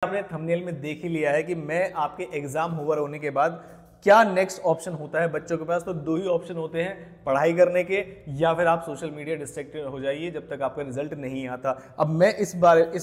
आपने थंबनेल में देख ही लिया है कि मैं आपके एग्जाम ओवर होने के बाद क्या नेक्स्ट ऑप्शन होता है बच्चों के पास। तो दो ही ऑप्शन होते हैं, पढ़ाई करने के या फिर आप सोशल मीडिया डिस्ट्रैक्टेड हो जाइए जब तक आपका रिजल्ट नहीं आता। अब मैं इस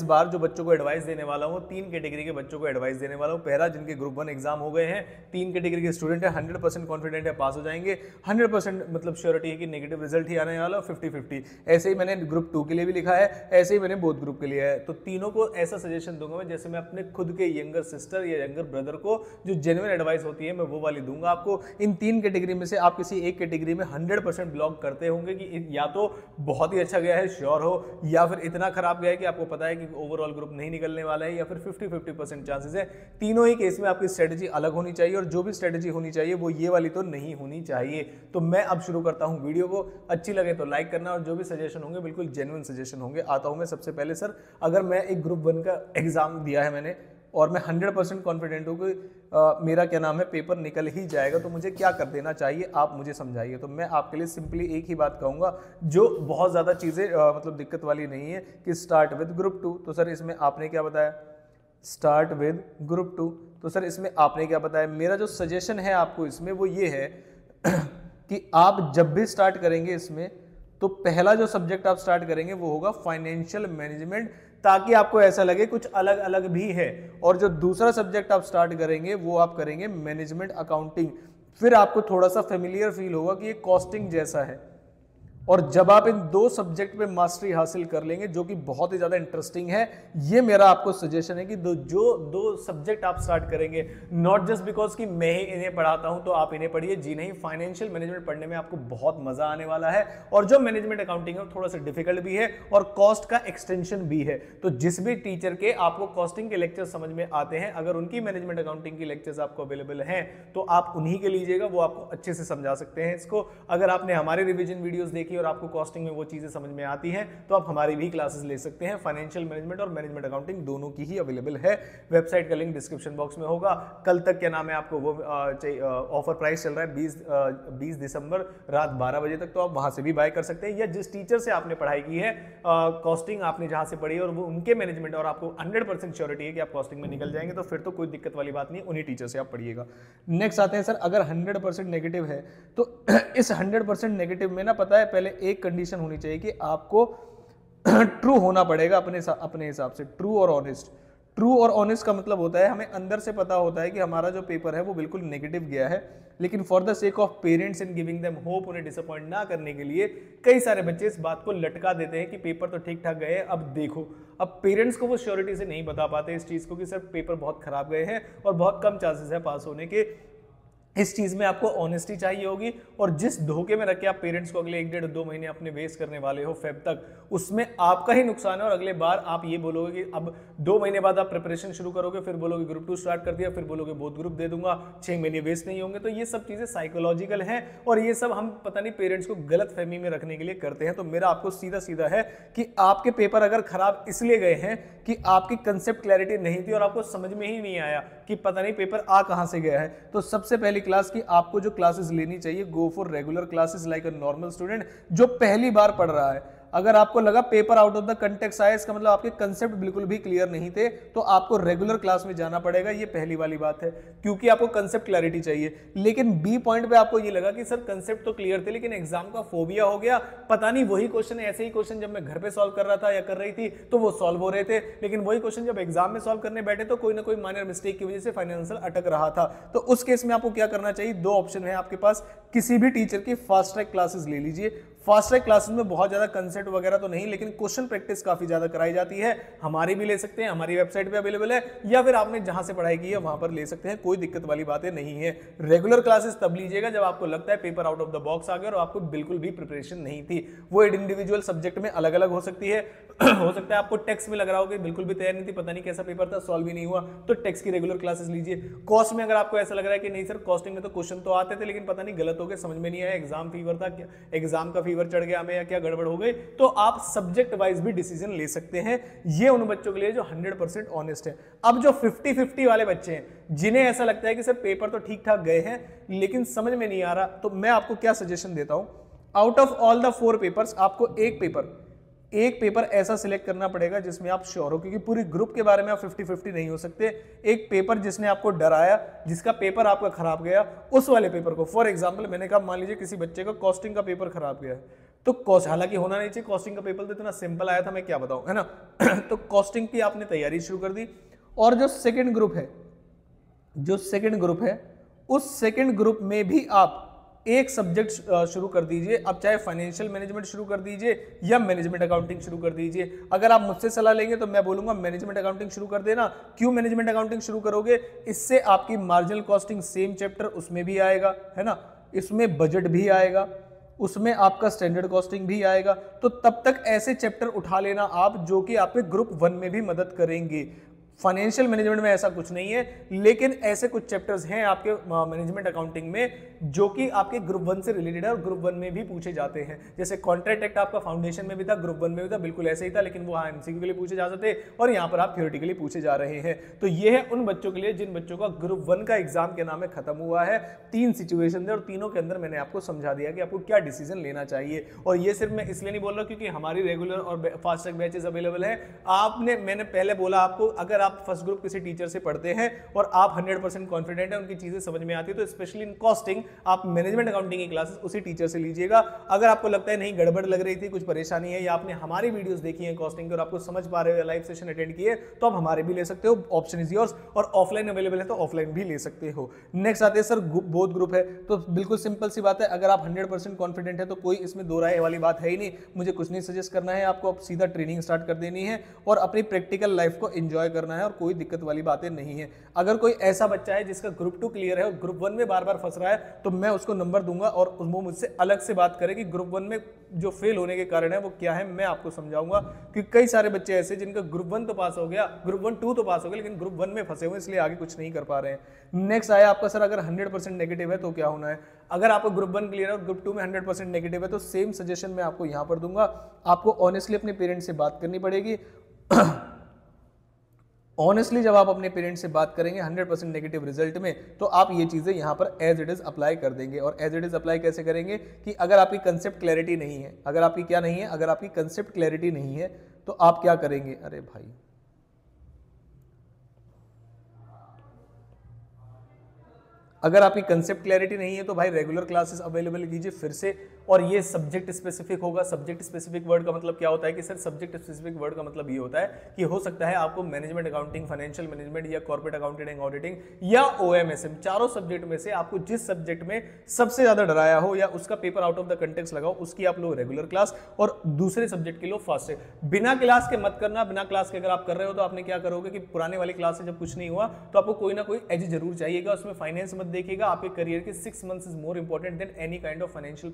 बार जो बच्चों को एडवाइस देने वाला हूँ, 3 कैटेगरी के बच्चों को एडवाइस देने वाला हूँ। पहला, जिनके ग्रुप 1 एग्जाम हो गए हैं, 3 कैटेगरी के स्टूडेंट है, 100% कॉन्फिडेंट है पास हो जाएंगे, 100% मतलब श्योरिटी है कि नेगेटिव रिजल्ट ही आने वाला, 50-50। ऐसे ही मैंने ग्रुप 2 के लिए भी लिखा है, ऐसे ही मैंने बोथ ग्रुप के लिए है। तो तीनों को ऐसा सजेशन दूंगा मैं जैसे मैं अपने खुद के यंगर सिस्टर या यंगर ब्रदर को जो जेन्युइन एडवाइस होती है मैं वो वाली दूंगा आपको। इन 3 कैटेगरी में से आप किसी एक कैटेगरी में 100% बिलोंग करते होंगे कि या तो बहुत ही अच्छा गया है, श्योर हो, या फिर इतना खराब गया है कि आपको पता है कि ओवरऑल ग्रुप नहीं निकलने वाला है, या फिर 50-50% चांसेस है। तीनों ही केस में आपकी स्ट्रेटजी अलग होनी चाहिए, और जो भी स्ट्रेटजी होनी चाहिए वो ये वाली तो नहीं होनी चाहिए। तो मैं अब शुरू करता हूं वीडियो को। अच्छी लगे तो लाइक करना, और जो भी सजेशन होंगे बिल्कुल जेन्युइन सजेशन होंगे। आता हूं मैं सबसे पहले। सर, अगर मैं एक ग्रुप 1 का एग्जाम दिया है मैंने और मैं 100% कॉन्फिडेंट हूँ कि मेरा क्या नाम है पेपर निकल ही जाएगा, तो मुझे क्या कर देना चाहिए आप मुझे समझाइए। तो मैं आपके लिए सिंपली एक ही बात कहूँगा जो बहुत ज़्यादा चीज़ें मतलब दिक्कत वाली नहीं है कि स्टार्ट विद ग्रुप 2। तो सर इसमें आपने क्या बताया, स्टार्ट विद ग्रुप 2। तो सर इसमें आपने क्या बताया, मेरा जो सजेशन है आपको इसमें वो ये है कि आप जब भी स्टार्ट करेंगे इसमें, तो पहला जो सब्जेक्ट आप स्टार्ट करेंगे वो होगा फाइनेंशियल मैनेजमेंट, ताकि आपको ऐसा लगे कुछ अलग अलग भी है। और जो दूसरा सब्जेक्ट आप स्टार्ट करेंगे वो आप करेंगे मैनेजमेंट अकाउंटिंग। फिर आपको थोड़ा सा फेमिलियर फील होगा कि ये कॉस्टिंग जैसा है। और जब आप इन 2 सब्जेक्ट पे मास्टरी हासिल कर लेंगे, जो कि बहुत ही ज़्यादा इंटरेस्टिंग है, ये मेरा आपको सजेशन है कि जो 2 सब्जेक्ट आप स्टार्ट करेंगे, नॉट जस्ट बिकॉज कि मैं ही इन्हें पढ़ाता हूं तो आप इन्हें पढ़िए, जी नहीं। फाइनेंशियल मैनेजमेंट पढ़ने में आपको बहुत मजा आने वाला है, और जो मैनेजमेंट अकाउंटिंग है थोड़ा सा डिफिकल्ट भी है और कॉस्ट का एक्सटेंशन भी है। तो जिस भी टीचर के आपको कॉस्टिंग के लेक्चर समझ में आते हैं, अगर उनकी मैनेजमेंट अकाउंटिंग की लेक्चर्स आपको अवेलेबल हैं तो आप उन्हीं के लीजिएगा, वो आपको अच्छे से समझा सकते हैं इसको। अगर आपने हमारे रिविजन वीडियोस देखी और आपको कॉस्टिंग में वो चीजें समझ में आती हैं तो आप हमारी भी क्लासेस ले सकते हैं। फाइनेंशियल मैनेजमेंट और मैनेजमेंट अकाउंटिंग दोनों की ही अवेलेबल है। वेबसाइट का लिंक डिस्क्रिप्शन बॉक्स में होगा। कल तक क्या नाम है आपको वो ऑफर प्राइस चल रहा है 20 दिसंबर रात 12 बजे तक, तो आप वहां से भी बाय कर सकते हैं। या जिस टीचर से आपने पढ़ाई की है, कॉस्टिंग आपने जहां से पढ़ी है और वो उनके मैनेजमेंट और आपको 100% श्योरिटी है कि आप कॉस्टिंग में निकल जाएंगे, तो फिर तो कोई दिक्कत वाली बात नहीं, उन्हीं टीचर से आप पढ़िएगा। नेक्स्ट आते हैं सर, अगर 100% नेगेटिव है तो इस 100% नेगेटिव में ना, पता है, पहले एक कंडीशन होनी चाहिए कि आपको ट्रू होना पड़ेगा अपने हिसाब से। ट्रू और ऑनेस्ट। ट्रू और ऑनेस्ट का मतलब होता है हमें अंदर से पता होता है कि हमारा जो पेपर है वो बिल्कुल नेगेटिव गया है, लेकिन for the sake of parents and giving them hope, उन्हें डिसअपॉइंट ना करने के लिए कई सारे बच्चे इस बात को लटका देते हैं कि पेपर तो ठीक ठाक गए, अब देखो। अब पेरेंट्स को वो श्योरिटी से नहीं बता पाते इस चीज को कि सर पेपर बहुत खराब गए हैं और बहुत कम चांसेस है पास होने के। इस चीज में आपको ऑनेस्टी चाहिए होगी, और जिस धोखे में रख के आप पेरेंट्स को अगले 1-1.5-2 महीने अपने वेस्ट करने वाले हो फेब तक, उसमें आपका ही नुकसान है। और अगले बार आप ये बोलोगे कि अब 2 महीने बाद आप प्रिपरेशन शुरू करोगे, फिर बोलोगे ग्रुप 2 स्टार्ट कर दिया, फिर बोलोगे बोथ ग्रुप दे दूंगा, 6 महीने वेस्ट नहीं होंगे। तो ये सब चीजें साइकोलॉजिकल हैं, और ये सब हम पता नहीं पेरेंट्स को गलत फहमी में रखने के लिए करते हैं। तो मेरा आपको सीधा सीधा है कि आपके पेपर अगर खराब इसलिए गए हैं कि आपकी कंसेप्ट क्लैरिटी नहीं थी और आपको समझ में ही नहीं आया कि पता नहीं पेपर आ कहां से गया है, तो सबसे पहली क्लास की आपको जो क्लासेस लेनी चाहिए, go for regular classes like a normal student जो पहली बार पढ़ रहा है। अगर आपको लगा paper out of the context आया, इसका मतलब आपके कंसेप्ट बिल्कुल भी क्लियर नहीं थे, तो आपको रेगुलर क्लास में जाना पड़ेगा। ये पहली वाली बात है, क्योंकि आपको कंसेप्ट क्लैरिटी चाहिए। लेकिन बी पॉइंट पे आपको ये लगा कि सर कंसेप्ट तो क्लियर थे लेकिन एग्जाम का फोबिया हो गया, पता नहीं वही क्वेश्चन, ऐसे ही क्वेश्चन जब मैं घर पे सॉल्व कर रहा था या कर रही थी तो वो सॉल्व हो रहे थे, लेकिन वही क्वेश्चन जब एग्जाम में सॉल्व करने बैठे तो कोई ना कोई माइनर मिस्टेक की वजह से फाइनेंशियल अटक रहा था। तो उस केस में आपको क्या करना चाहिए, 2 ऑप्शन है आपके पास। किसी भी टीचर की फास्ट ट्रैक क्लासेस ले लीजिए। फास्ट ट्रैक क्लासेस में बहुत ज्यादा कंसेप्ट वगैरह तो नहीं, लेकिन क्वेश्चन प्रैक्टिस काफी ज्यादा कराई जाती है। हमारी भी ले सकते हैं, हमारी वेबसाइट पे अवेलेबल है, या फिर आपने जहां से पढ़ाई की है वहां पर ले सकते हैं, कोई दिक्कत वाली बातें नहीं है। रेगुलर क्लासेस तब लीजिएगा जब आपको लगता है paper out of the box आ गया और आपको बिल्कुल भी प्रिपरेशन नहीं थी। वो इंडिविजुअल सब्जेक्ट में अलग अलग हो सकती है। हो सकता है आपको टेक्स्ट में लग रहा हो कि बिल्कुल भी तैयार नहीं थी, पता नहीं कैसा पेपर था, सॉल्व भी नहीं हुआ, तो टेक्स्ट की रेगुलर क्लासेस लीजिए। कॉस्ट में अगर आपको ऐसा लग रहा है कि नहीं सर कॉस्टिंग में तो क्वेश्चन तो आते थे लेकिन पता नहीं गलत हो गए, समझ में नहीं आया, एग्जाम फीवर था, एग्जाम का फीवर चढ़ गया हमें या क्या गड़बड़ हो गई, तो आप सब्जेक्ट वाइज भी डिसीजन ले सकते हैं। ये उन बच्चों के लिए जो 100% ऑनेस्ट है। अब जो 50-50 वाले बच्चे हैं जिन्हें ऐसा लगता है कि सर पेपर तो ठीक ठाक गए हैं लेकिन समझ में नहीं आ रहा, तो मैं आपको क्या सजेशन देता हूं, out of all the 4 papers आपको एक पेपर ऐसा सिलेक्ट करना पड़ेगा जिसमें आप श्योर हो, क्योंकि पूरी ग्रुप के बारे में आप 50-50 नहीं हो सकते। एक पेपर जिसने आपको डराया, जिसका पेपर आपका खराब गया, उस वाले पेपर को, फॉर एग्जांपल मैंने कहा मान लीजिए किसी बच्चे का कॉस्टिंग का पेपर खराब गया, तो कॉस्ट, हालांकि होना नहीं चाहिए, कॉस्टिंग का पेपर तो इतना सिंपल आया था, मैं क्या बताऊं, है ना। तो कॉस्टिंग की आपने तैयारी शुरू कर दी, और जो सेकेंड ग्रुप है, उस सेकेंड ग्रुप में भी आप एक सब्जेक्ट शुरू कर दीजिए। अब चाहे फाइनेंशियल मैनेजमेंट शुरू कर दीजिए या मैनेजमेंट अकाउंटिंग शुरू कर दीजिए। अगर आप मुझसे सलाह लेंगे तो मैं बोलूंगा मैनेजमेंट अकाउंटिंग शुरू कर देना। क्यों मैनेजमेंट अकाउंटिंग शुरू करोगे? इससे आपकी मार्जिनल कॉस्टिंग सेम चैप्टर उसमें भी आएगा, है ना, इसमें बजट भी आएगा, उसमें आपका स्टैंडर्ड कॉस्टिंग भी आएगा। तो तब तक ऐसे चैप्टर उठा लेना आप जो कि आपके ग्रुप 1 में भी मदद करेंगे। फाइनेंशियल मैनेजमेंट में ऐसा कुछ नहीं है, लेकिन ऐसे कुछ चैप्टर्स हैं आपके मैनेजमेंट अकाउंटिंग में जो कि आपके ग्रुप 1 से रिलेटेड है और ग्रुप 1 में भी पूछे जाते हैं। जैसे कॉन्ट्रैक्ट एक्ट आपका फाउंडेशन में भी था, ग्रुप 1 में भी था, बिल्कुल ऐसे ही था, लेकिन वो एमसीक्यू के लिए पूछे जा सकते और यहाँ पर आप थ्योरेटिकली पूछे जा रहे हैं। तो ये है उन बच्चों के लिए जिन बच्चों का ग्रुप 1 का एग्जाम के नाम में खत्म हुआ है। 3 सिचुएशन थे और तीनों के अंदर मैंने आपको समझा दिया कि आपको क्या डिसीजन लेना चाहिए। और ये सिर्फ मैं इसलिए नहीं बोल रहा क्योंकि हमारी रेगुलर और फास्ट ट्रैक बैचेस अवेलेबल है। मैंने पहले बोला आपको, अगर आप फर्स्ट ग्रुप किसी टीचर से पढ़ते हैं और आप 100% कॉन्फिडेंट है, उनकी चीजें समझ में आती है, तो स्पेशली इन कॉस्टिंग आप मैनेजमेंट अकाउंटिंग की क्लासेस उसी टीचर से लीजिएगा। अगर आपको लगता है नहीं गड़बड़ लग रही थी, कुछ परेशानी है, या आपने हमारी वीडियोस देखी है कॉस्टिंग की और आपको समझ पा रहे हो, लाइव सेशन अटेंड किए, तो आप हमारे भी ले सकते हो, ऑप्शन इज योर्स। और ऑफलाइन अवेलेबल है तो ऑफलाइन भी ले सकते हो। नेक्स्ट आते हैं सर बोथ ग्रुप है, तो बिल्कुल सिंपल सी बात है, अगर आप 100% कॉन्फिडेंट है तो कोई इसमें दो राय वाली बात है ही नहीं। मुझे कुछ नहीं सजेस्ट करना है आपको, आप सीधा ट्रेनिंग स्टार्ट कर देनी है और अपनी प्रैक्टिकल लाइफ को एंजॉय करना है और कोई दिक्कत वाली बातें नहीं है। अगर कोई ऐसा बच्चा है जिसका ग्रुप 2 क्लियर है और ग्रुप 1 में बार बार फंस रहा है, तो मैं उसको नंबर दूंगा और वो मुझसे अलग से बात करे कि ग्रुप 1 में जो फेल होने के कारण है वो क्या है, मैं आपको समझाऊंगा। क्योंकि कई सारे बच्चे ऐसे जिनका ग्रुप 1 तो पास हो गया, ग्रुप 1 2 तो पास हो गया, लेकिन ग्रुप 1 में फंसे हुए इसलिए आगे कुछ नहीं कर पा रहे हैं। नेक्स्ट आया आपका सर अगर 100% नेगेटिव है तो क्या होना है। अगर आपको ग्रुप 1 क्लियर है और ग्रुप 2 में 100% नेगेटिव है तो सेम सजेशन मैं आपको यहां पर दूंगा। आपको ऑनेस्टली अपने पेरेंट्स से बात करनी पड़ेगी। ऑनेस्टली जब आप अपने पेरेंट्स से बात करेंगे 100% नेगेटिव रिजल्ट में, तो आप ये चीजें यहां पर एज इट इज अप्लाई कर देंगे। और एज इट इज अप्लाई कैसे करेंगे कि अगर आपकी कंसेप्ट क्लैरिटी नहीं है, अगर आपकी क्या नहीं है, अगर आपकी कंसेप्ट क्लैरिटी नहीं है तो आप क्या करेंगे। अरे भाई अगर आपकी कंसेप्ट क्लैरिटी नहीं है तो भाई रेगुलर क्लासेस अवेलेबल कीजिए फिर से। और ये सब्जेक्ट स्पेसिफिक होगा। सब्जेक्ट स्पेसिफिक वर्ड का मतलब क्या होता है कि सर सब्जेक्ट स्पेसिफिक वर्ड का मतलब ये होता है कि हो सकता है आपको मैनेजमेंट अकाउंटिंग, फाइनेंशियल मैनेजमेंट या कॉर्पोरेट अकाउंटिंग एंड ऑडिटिंग या ओएमएसएम, चारों सब्जेक्ट में से आपको जिस सब्जेक्ट में सबसे ज्यादा डराया हो या उसका paper out of the context लगाओ, उसकी आप लोग रेगुलर क्लास और दूसरे सब्जेक्ट के लो फास्ट है। बिना क्लास के मत करना। बिना क्लास के अगर आप कर रहे हो तो आपने क्या करोगे कि पुराने वाली क्लास से जब कुछ नहीं हुआ तो आपको कोई ना कोई एज जरूर चाहिएगा। उसमें फाइनेंस मत देखिएगा। आपके करियर के 6 months is more important than any kind of financial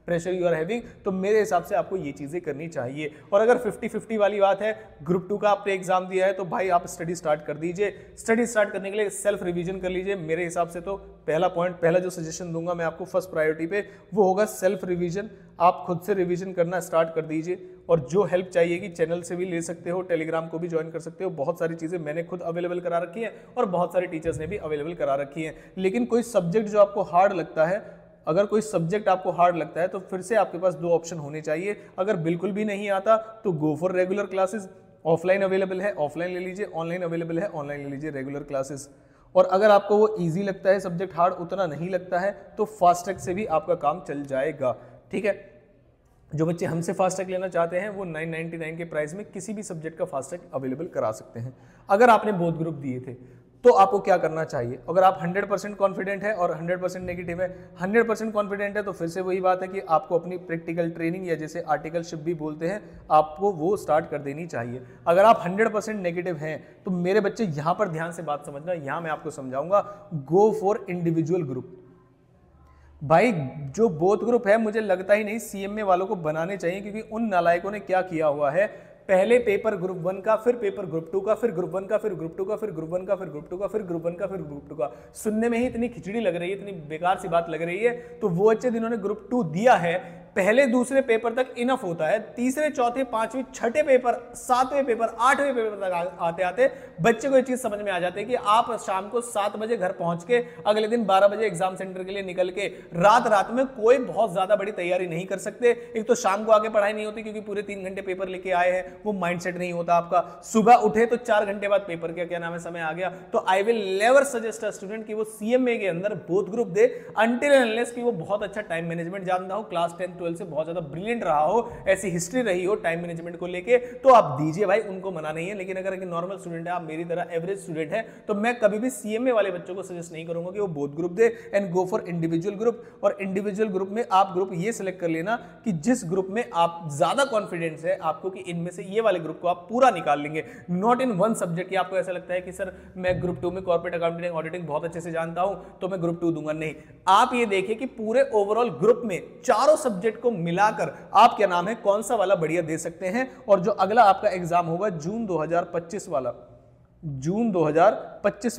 pressure you are having. तो मेरे हिसाब से आपको ये चीजें करनी चाहिए। और अगर 50-50 वाली बात है, ग्रुप 2 का आपने एग्जाम दिया है तो भाई आप स्टडी स्टार्ट कर दीजिए। स्टडी स्टार्ट करने के लिए सेल्फ रिवीजन कर लीजिए। मेरे हिसाब से तो पहला पॉइंट, पहला जो सजेशन दूंगा मैं आपको फर्स्ट प्रायोरिटी पे, वो होगा सेल्फ रिवीजन। आप खुद से रिवीजन करना स्टार्ट कर दीजिए। और जो हेल्प चाहिए कि चैनल से भी ले सकते हो, टेलीग्राम को भी ज्वाइन कर सकते हो। बहुत सारी चीजें मैंने खुद अवेलेबल करा रखी है और बहुत सारे टीचर्स ने भी अवेलेबल करा रखी है। लेकिन कोई सब्जेक्ट जो आपको हार्ड लगता है, अगर कोई सब्जेक्ट आपको हार्ड लगता है तो फिर से आपके पास 2 ऑप्शन होने चाहिए। अगर बिल्कुल भी नहीं आता तो go for regular classes. Offline available है, ऑफलाइन ले लीजिए। ऑनलाइन अवेलेबल है, ऑनलाइन ले लीजिए रेगुलर क्लासेस। और अगर आपको वो इजी लगता है, सब्जेक्ट हार्ड उतना नहीं लगता है, तो फास्ट ट्रैक से भी आपका काम चल जाएगा। ठीक है। जो बच्चे हमसे फास्ट ट्रैक लेना चाहते हैं वो 999 के प्राइस में किसी भी सब्जेक्ट का फास्ट ट्रैक अवेलेबल करा सकते हैं। अगर आपने बोथ ग्रुप दिए थे तो आपको क्या करना चाहिए। अगर आप 100% कॉन्फिडेंट है और 100% नेगेटिव है, 100% कॉन्फिडेंट है तो फिर से वही बात है कि आपको अपनी प्रैक्टिकल ट्रेनिंग या जैसे आर्टिकलशिप भी बोलते हैं, आपको वो स्टार्ट कर देनी चाहिए। अगर आप 100% नेगेटिव हैं तो मेरे बच्चे यहाँ पर ध्यान से बात समझना, यहाँ मैं आपको समझाऊंगा। Go for individual group. भाई जो बोथ ग्रुप है मुझे लगता ही नहीं सीएमए वालों को बनाने चाहिए, क्योंकि उन नालायकों ने क्या किया हुआ है, पहले पेपर ग्रुप 1 का, फिर पेपर ग्रुप 2 का, फिर ग्रुप 1 का, फिर ग्रुप 2 का, फिर ग्रुप 1 का, फिर ग्रुप 2 का, फिर ग्रुप 1 का, फिर ग्रुप 2 का। सुनने में ही इतनी खिचड़ी लग रही है, इतनी बेकार सी बात लग रही है। तो वो बच्चे जिन्होंने ग्रुप 2 दिया है, पहले दूसरे पेपर तक इनफ होता है, तीसरे चौथे पांचवें छठे पेपर, सातवें पेपर, आठवें पेपर तक आते आते बच्चे को ये चीज समझ में आ जाती है कि आप शाम को 7 बजे घर पहुंच के अगले दिन 12 बजे एग्जाम सेंटर के लिए निकल के रात में कोई बहुत ज्यादा बड़ी तैयारी नहीं कर सकते। एक तो शाम को आगे पढ़ाई नहीं होती क्योंकि पूरे 3 घंटे पेपर लेके आए हैं, वो माइंडसेट नहीं होता आपका। सुबह उठे तो 4 घंटे बाद पेपर का क्या नाम है समय आ गया। तो I will never suggest a student कि वो सीएमए के अंदर both group they until and unless कि वो बहुत अच्छा टाइम मैनेजमेंट जानता हो, क्लास 10 12 से बहुत ज्यादा ब्रिलियंट रहा हो, ऐसी हिस्ट्री रही हो टाइम मैनेजमेंट को लेके, तो आप दीजिए भाई, उनको मना नहीं है। लेकिन अगर एक नॉर्मल स्टूडेंट है, आप मेरी तरह एवरेज स्टूडेंट है, तो मैं कभी भी सीएमए वाले बच्चों को सजेस्ट नहीं करूंगा कि वो both group they and go for individual group. और इंडिविजुअल ग्रुप में आप ग्रुप ये सिलेक्ट कर लेना कि जिस ग्रुप में आप ज्यादा कॉन्फिडेंस है आपको कि इनमें से ये वाले ग्रुप को आप पूरा निकाल लेंगे, नॉट इन वन सब्जेक्ट। आपको ऐसा लगता है कि सर मैं ग्रुप 2 में कॉर्पोरेट अकाउंटिंग ऑडिटिंग बहुत अच्छे से जानता हूं तो मैं ग्रुप 2 दूंगा, नहीं। आप ये देखिए कि पूरे ओवरऑल ग्रुप में चारों सब्जेक्ट को मिलाकर आप क्या नाम है कौन सा वाला बढ़िया दे सकते हैं। और जो अगला आपका एग्जाम होगा जून 2025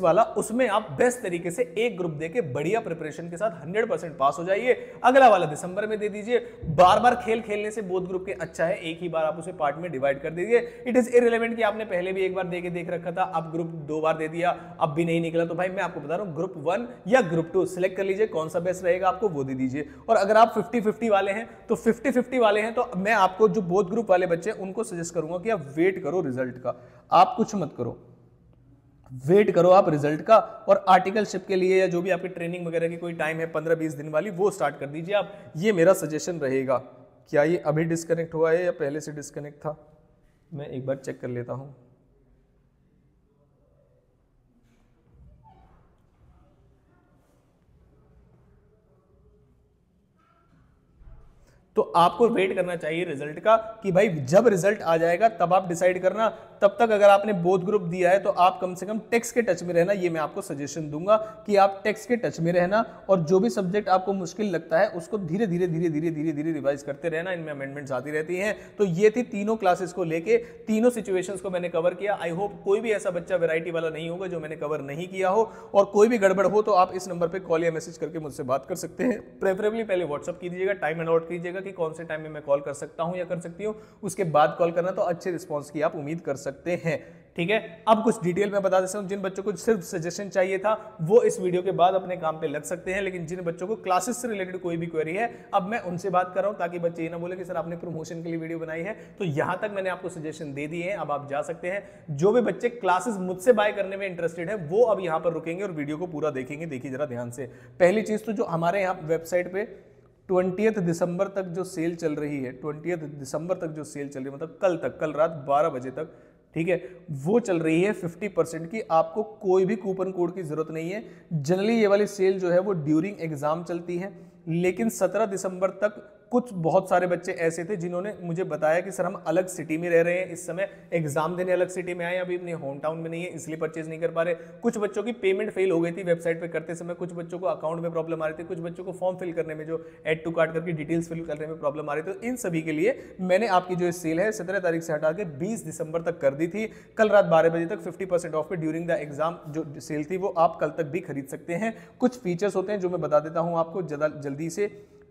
वाला, उसमें आप बेस्ट तरीके से एक ग्रुप देके बढ़िया प्रिपरेशन के साथ 100% पास हो जाइए। अगला वाला दिसंबर में दे दीजिए। बार बार खेल खेलने से बोथ ग्रुप के अच्छा है, एक ही बार आप उसे पार्ट में डिवाइड कर दीजिए। इट इज इररिलेवेंट कि आपने पहले भी एक बार देके देख रखा था, अब ग्रुप 2 बार दे दिया, अब भी नहीं निकला, तो भाई मैं आपको बता रहा हूं ग्रुप 1 या ग्रुप 2 सिलेक्ट कर लीजिए, कौन सा बेस्ट रहेगा आपको वो दे दीजिए। और अगर आप 50-50 वाले हैं तो 50-50 वाले हैं तो मैं आपको जो बोथ ग्रुप वाले बच्चे उनको सजेस्ट करूंगा कि आप वेट करो रिजल्ट का, आप कुछ मत करो, वेट करो आप रिजल्ट का। और आर्टिकलशिप के लिए या जो भी आपकी ट्रेनिंग वगैरह की कोई टाइम है 15-20 दिन वाली, वो स्टार्ट कर दीजिए आप। ये मेरा सजेशन रहेगा। क्या ये अभी डिस्कनेक्ट हुआ है या पहले से डिस्कनेक्ट था? मैं एक बार चेक कर लेता हूं। तो आपको वेट करना चाहिए रिजल्ट का कि भाई जब रिजल्ट आ जाएगा तब आप डिसाइड करना। तब तक अगर आपने बोथ ग्रुप दिया है तो आप कम से कम टेक्स्ट के टच में रहना, ये मैं आपको सजेशन दूंगा कि आप टेक्स्ट के टच में रहना। और जो भी सब्जेक्ट आपको मुश्किल लगता है उसको धीरे धीरे रिवाइज करते रहना, इनमें अमेंडमेंट्स आती रहती हैं। तो ये थी तीनों क्लासेस को लेके, तीनों सिचुएशंस को मैंने कवर किया। आई होप कोई भी ऐसा बच्चा वैरायटी वाला नहीं होगा जो मैंने कवर नहीं किया हो। और कोई भी गड़बड़ हो तो आप इस नंबर पर कॉल या मैसेज करके मुझसे बात कर सकते हैं। प्रेफरेबली पहले व्हाट्सअप कीजिएगा, टाइम अलॉट कीजिएगा कि कौन से टाइम में मैं कॉल कर सकता हूं या कर सकती हूं, उसके बाद कॉल करना, तो अच्छे रिस्पांस की आप उम्मीद कर सकते हैं। ठीक है, अब कुछ डिटेल में बता देता हूं। जिन बच्चों को सिर्फ सजेशन चाहिए था वो इस वीडियो के बाद अपने काम पे लग सकते हैं, लेकिन जिन बच्चों को क्लासेस से रिलेटेड कोई भी क्वेरी है अब मैं उनसे बात कर रहा हूं, ताकि बच्चे ये ना बोले कि सर आपने प्रमोशन के लिए वीडियो बनाई है। तो यहां तक मैंने आपको सजेशन दे दिए हैं, अब आप जा सकते हैं। जो भी बच्चे क्लासेस मुझसे बाय करने में इंटरेस्टेड है वो अब यहां पर रुकेंगे और वीडियो को पूरा देखेंगे। देखिए जरा ध्यान से। पहली चीज तो जो हमारे यहाँ वेबसाइट पे 20 दिसंबर तक जो सेल चल रही है, 20 दिसंबर तक जो सेल चल रही है, मतलब कल तक, कल रात 12 बजे तक, ठीक है, वो चल रही है 50% की। आपको कोई भी कूपन कोड की जरूरत नहीं है। जनरली ये वाली सेल जो है वो ड्यूरिंग एग्जाम चलती है, लेकिन 17 दिसंबर तक कुछ बहुत सारे बच्चे ऐसे थे जिन्होंने मुझे बताया कि सर हम अलग सिटी में रह रहे हैं, इस समय एग्जाम देने अलग सिटी में आए, अभी अपने होम टाउन में नहीं है, इसलिए परचेज नहीं कर पा रहे। कुछ बच्चों की पेमेंट फेल हो गई थी वेबसाइट पे करते समय, कुछ बच्चों को अकाउंट में प्रॉब्लम आ रही थी, कुछ बच्चों को फॉर्म फिल करने में, जो एड टू कार्ट करके डिटेल्स फिल करने में प्रॉब्लम आ रही थी। तो इन सभी के लिए मैंने आपकी जो सेल है 17 तारीख से हटा के 20 दिसंबर तक कर दी थी। कल रात 12 बजे तक 50% ऑफ पे ड्यूरिंग द एग्जाम जो सेल थी वो आप कल तक भी खरीद सकते हैं। कुछ फीचर्स होते हैं जो मैं बता देता हूं आपको जल्दी से।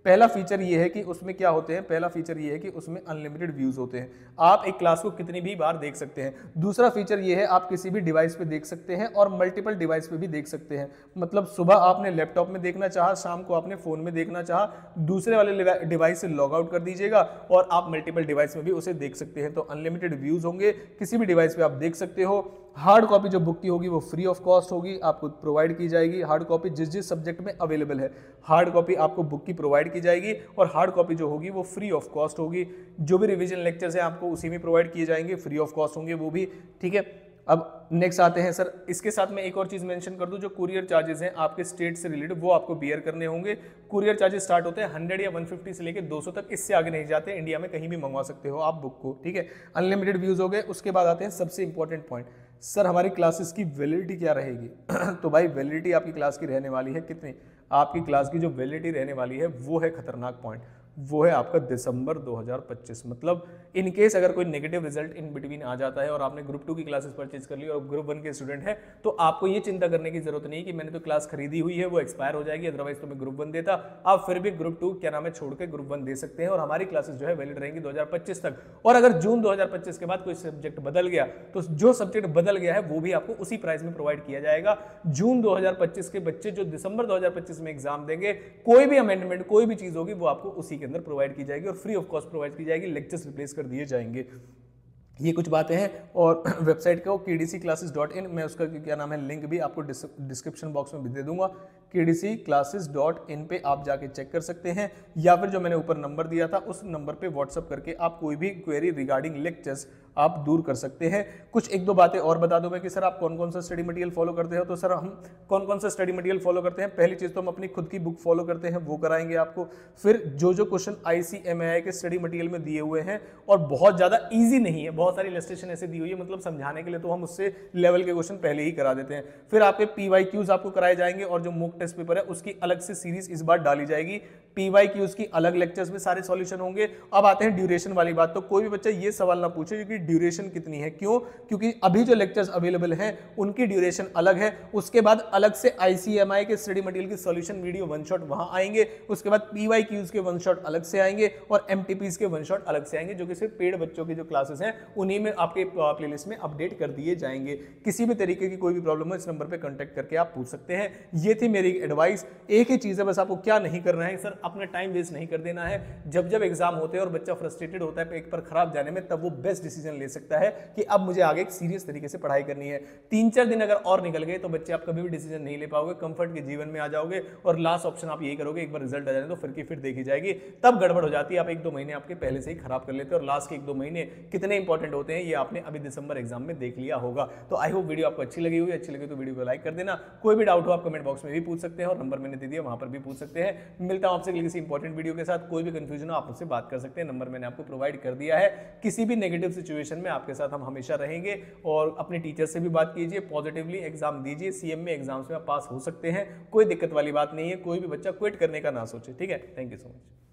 पहला फीचर ये है कि उसमें क्या होते हैं, पहला फीचर ये है कि उसमें अनलिमिटेड व्यूज होते हैं, आप एक क्लास को कितनी भी बार देख सकते हैं। दूसरा फीचर ये है आप किसी भी डिवाइस पे देख सकते हैं और मल्टीपल डिवाइस पे भी देख सकते हैं। मतलब सुबह आपने लैपटॉप में देखना चाहा, शाम को आपने फोन में देखना चाहा, दूसरे वाले डिवाइस से लॉग आउट कर दीजिएगा और आप मल्टीपल डिवाइस में भी उसे देख सकते हैं। तो अनलिमिटेड व्यूज होंगे, किसी भी डिवाइस पे आप देख सकते हो। हार्ड कॉपी जो बुक की होगी वो फ्री ऑफ कॉस्ट होगी, आपको प्रोवाइड की जाएगी। हार्ड कॉपी जिस जिस सब्जेक्ट में अवेलेबल है हार्ड कॉपी आपको बुक की प्रोवाइड की जाएगी, और हार्ड कॉपी जो होगी वो फ्री ऑफ कॉस्ट होगी। जो भी रिवीजन लेक्चर्स हैं आपको उसी में प्रोवाइड किए जाएंगे, फ्री ऑफ कॉस्ट होंगे वो भी। ठीक है, अब नेक्स्ट आते हैं सर, इसके साथ में एक और चीज मेंशन कर दूं, जो कुरियर चार्जेस हैं आपके स्टेट से रिलेटेड वो आपको बियर करने होंगे। कुरियर चार्जेस स्टार्ट होते हैं 100 या 150 से लेकर 200 तक, इससे आगे नहीं जाते। इंडिया में कहीं भी मंगवा सकते हो आप बुक को। ठीक है, अनलिमिटेड व्यूज हो गए। उसके बाद आते हैं सबसे इंपॉर्टेंट पॉइंट, सर हमारी क्लासेस की वैलिडिटी क्या रहेगी? तो भाई वैलिडिटी आपकी क्लास की रहने वाली है कितनी? आपकी क्लास की जो वैलिडिटी रहने वाली है वो है खतरनाक पॉइंट। वो है आपका दिसंबर 2025। मतलब इन केस अगर कोई नेगेटिव रिजल्ट इन बिटवीन आ जाता है और आपने ग्रुप 2 की क्लासेस परचेज कर ली और ग्रुप 1 के स्टूडेंट है, तो आपको ये चिंता करने की जरूरत नहीं कि मैंने तो क्लास खरीदी हुई है, वो एक्सपायर हो जाएगी, अदरवाइज तो मैं ग्रुप 1 देता। आप फिर भी ग्रुप 2 क्या नाम है छोड़ के ग्रुप 1 दे सकते हैं और हमारी क्लासेस जो है वैलिड रहेंगी 2025 तक। और अगर जून 2025 के बाद कोई सब्जेक्ट बदल गया तो जो सब्जेक्ट बदल गया है वो भी आपको उसी प्राइस में प्रोवाइड किया जाएगा। जून 2025 के बच्चे जो दिसंबर 2025 में एग्जाम देंगे, कोई भी अमेंडमेंट कोई भी चीज होगी वो आपको उसी के अंदर प्रोवाइड की जाएगी और फ्री ऑफ कॉस्ट प्रोवाइड की जाएगी, लेक्चर्स रिप्लेस कर दिए जाएंगे। ये कुछ बातें हैं। और वेबसाइट को kdcclasses.in, मैं उसका क्या नाम है लिंक भी आपको डिस्क्रिप्शन बॉक्स में भी दे दूंगा। kdcclasses.in पे आप जाके चेक कर सकते हैं, या फिर जो मैंने ऊपर नंबर दिया था उस नंबर पे व्हाट्सअप करके आप कोई भी क्वेरी रिगार्डिंग लेक्चर्स आप दूर कर सकते हैं। कुछ एक दो बातें और बता दूं मैं कि सर आप कौन कौन सा स्टडी मटेरियल फॉलो करते हो। तो सर हम कौन कौन सा स्टडी मटेरियल फॉलो करते हैं, पहली चीज तो हम अपनी खुद की बुक फॉलो करते हैं, वो कराएंगे आपको। फिर जो क्वेश्चन ICMAI के स्टडी मटेरियल में दिए हुए हैं और बहुत ज्यादा ईजी नहीं है, बहुत सारी इलस्ट्रेशन ऐसे दी हुई है, मतलब समझाने के लिए तो हम उससे लेवल के क्वेश्चन पहले ही करा देते हैं। फिर आपके PYQs आपको कराए जाएंगे और जो मॉक टेस्ट पेपर है उसकी अलग से सीरीज इस बार डाली जाएगी। PYQs की अलग लेक्चर्स में सारे सॉल्यूशन होंगे। अब आते हैं ड्यूरेशन वाली बात। तो कोई भी बच्चा ये सवाल ना पूछे कि ड्यूरेशन कितनी है, क्यों? क्योंकि अभी जो लेक्चर्स अवेलेबल हैं उनकी ड्यूरेशन अलग है, उसके बाद अलग से ICMAI के स्टडी मटेरियल की सॉल्यूशन वीडियो वन शॉट वहां आएंगे, उसके बाद PYQs के वन शॉट अलग से आएंगे और MTPs के वन शॉट अलग से आएंगे, जो कि सिर्फ पेड बच्चों की जो क्लासेस हैं उन्हीं में आपके प्लेलिस्ट में अपडेट कर दिए जाएंगे। किसी भी तरीके की कोई भी प्रॉब्लम हो इस नंबर पे कांटेक्ट करके आप पूछ सकते हैं। ये थी मेरी एडवाइस। एक ही चीज है बस, आपको क्या नहीं करना है सर, अपना टाइम वेस्ट नहीं कर देना है। जब जब एग्जाम होते हैं और बच्चा फ्रस्ट्रेटेड होता है पेपर खराब जाने में, तब वो बेस्ट डिसीजन ले सकता है कि अब मुझे आगे एक सीरियस तरीके से पढ़ाई करनी है। 3-4 दिन अगर और निकल गए तो बच्चे आप कभी भी डिसीजन नहीं ले पाओगे, कंफर्ट के जीवन में आ जाओगे और लास्ट ऑप्शन आप यही करोगे, एक बार रिजल्ट आ जाए तो फिर की फिर देखी जाएगी, तब गड़बड़ हो जाती है। आप 1-2 महीने आपके पहले से ही खराब कर लेते हैं और लास्ट के 1-2 महीने कितने इंपॉर्टेंट होते हैं ये आपने अभी दिसंबर एग्जाम में देख लिया होगा। तो आई होप वीडियो आपको अच्छी लगी हुई, अच्छी लगी तो वीडियो को लाइक कर देना। कोई भी डाउट हो आप कमेंट बॉक्स में भी पूछ सकते हैं और नंबर मैंने दे दिया वहां पर भी पूछ सकते हैं। मिलता हूं आपसे किसी इंपॉर्टेंट वीडियो के साथ। कोई भी कंफ्यूजन हो आप मुझसे बात कर सकते हैं, नंबर मैंने आपको प्रोवाइड कर दिया है। किसी भी नेगेटिव सिचुएशन में आपके साथ हम हमेशा रहेंगे और अपने टीचर से भी बात कीजिए, पॉजिटिवली एग्जाम दीजिए। CMA एग्जाम्स में आप पास हो सकते हैं, कोई दिक्कत वाली बात नहीं है। कोई भी बच्चा क्विट करने का ना सोचे, ठीक है। Thank you so much.